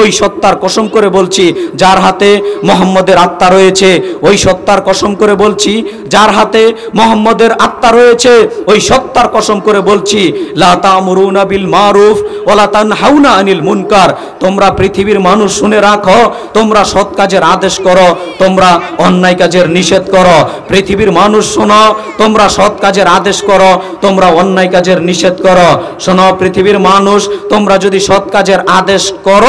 ওই সত্তার কসম করে বলছি যার হাতে মুহাম্মদের আত্মা রয়েছে, ওই সত্তার কসম করে বলছি যার হাতে মুহাম্মদের আত্মা রয়েছে, ওই সত্তার কসম করে বলছি লা তা'মুরুনা বিল মারুফ ওয়া লা তানহাউনা আনিল মুনকার। তোমরা পৃথিবীর মানুষ শুনে রাখো, তোমরা সৎ কাজের আদেশ করো, তোমরা অন্যায় কাজের নিষেধ করো। পৃথিবীর মানুষ শোনো, তোমরা সৎ কাজের আদেশ করো, তোমরা অন্যায় কাজের নিষেধ করো। শোনো পৃথিবীর মানুষ, তোমরা যদি সৎ কাজের আদেশ করো,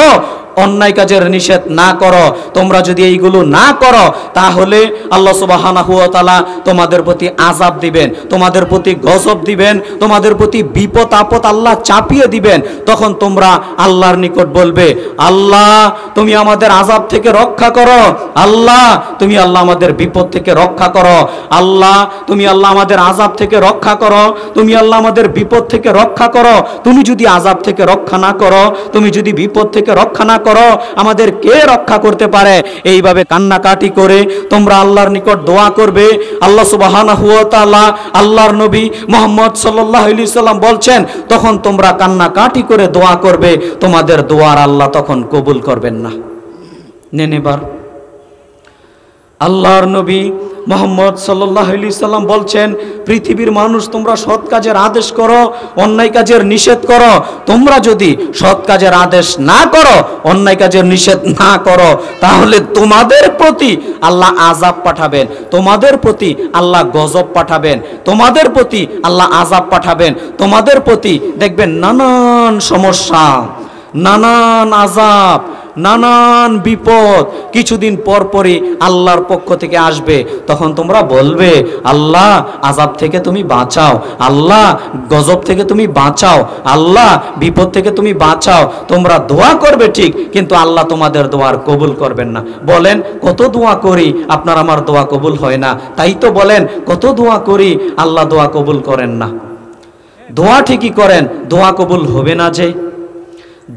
অন্যায় কাজের নিষেধ না করো, তোমরা যদি এইগুলো না করো, তাহলে আল্লাহ সুবহানাহু ওয়া তাআলা তোমাদের প্রতি আযাব দিবেন, তোমাদের প্রতি গজব দিবেন, তোমাদের প্রতি বিপদ আপদ আল্লাহ চাপিয়ে দিবেন। তখন তোমরা আল্লাহর নিকট বলবে, আল্লাহ তুমি আমাদের আযাব থেকে রক্ষা করো, আল্লাহ তুমি আল্লাহ আমাদের বিপদ থেকে রক্ষা করো, আল্লাহ তুমি আল্লাহ আমাদের আযাব থেকে রক্ষা করো, তুমি আল্লাহ আমাদের বিপদ থেকে রক্ষা করো। তুমি যদি আযাব থেকে রক্ষা না করো, তুমি যদি বিপদ থেকে রক্ষা না করো, আমাদের কে রক্ষা করতে পারে? এইভাবে কান্নাকাটি করে তোমরা আল্লাহর নিকট দোয়া করবে। আল্লাহ সুবহানাহু ওয়া তাআলা, আল্লাহর নবী মুহাম্মদ সাল্লাল্লাহু আলাইহি সাল্লাম বলছেন, তখন তোমরা কান্নাকাটি করে দোয়া করবে, তোমাদের দোয়ার আল্লাহ তখন কবুল করবেন না। নেন এবার আল্লাহর নবী মুহাম্মদ সাল্লাল্লাহু আলাইহি সাল্লাম বলছেন, পৃথিবীর মানুষ তোমরা সৎ কাজের আদেশ করো, অন্যায় কাজের নিষেধ করো। তোমরা যদি সৎ কাজের আদেশ না করো, অন্যায় কাজের নিষেধ না করো, তাহলে তোমাদের প্রতি আল্লাহ আযাব পাঠাবেন, তোমাদের প্রতি আল্লাহ গজব পাঠাবেন, তোমাদের প্রতি আল্লাহ আযাব পাঠাবেন, তোমাদের প্রতি দেখবেন নানান সমস্যা, নানান আযাব, নানান বিপদ কিছুদিন পর পরই আল্লাহর পক্ষ থেকে আসবে। তখন তোমরা বলবে, আল্লাহ আযাব থেকে তুমি বাঁচাও, আল্লাহ গজব থেকে তুমি বাঁচাও, আল্লাহ বিপদ থেকে তুমি বাঁচাও। তোমরা দোয়া করবে ঠিক, কিন্তু আল্লাহ তোমাদের দোয়ার কবুল করবেন না। বলেন কত দোয়া করি আপনার আমার দোয়া কবুল হয় না? তাই তো বলেন কত দোয়া করি আল্লাহ দোয়া কবুল করেন না। দোয়া ঠিকই করেন, দোয়া কবুল হবে না যে।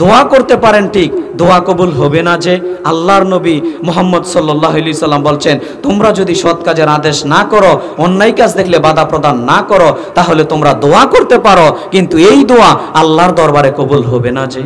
দোয়া করতে পারেন ঠিক, দোয়া কবুল হবে না যে। আল্লাহর নবী মুহাম্মদ সাল্লাল্লাহু আলাইহি সাল্লাম বলছেন, তোমরা যদি সৎ কাজের আদেশ না করো, অন্যায় কাজ দেখলে বাধা প্রদান না করো, তাহলে তোমরা দোয়া করতে পারো, কিন্তু এই দোয়া আল্লাহর দরবারে কবুল হবে না যে।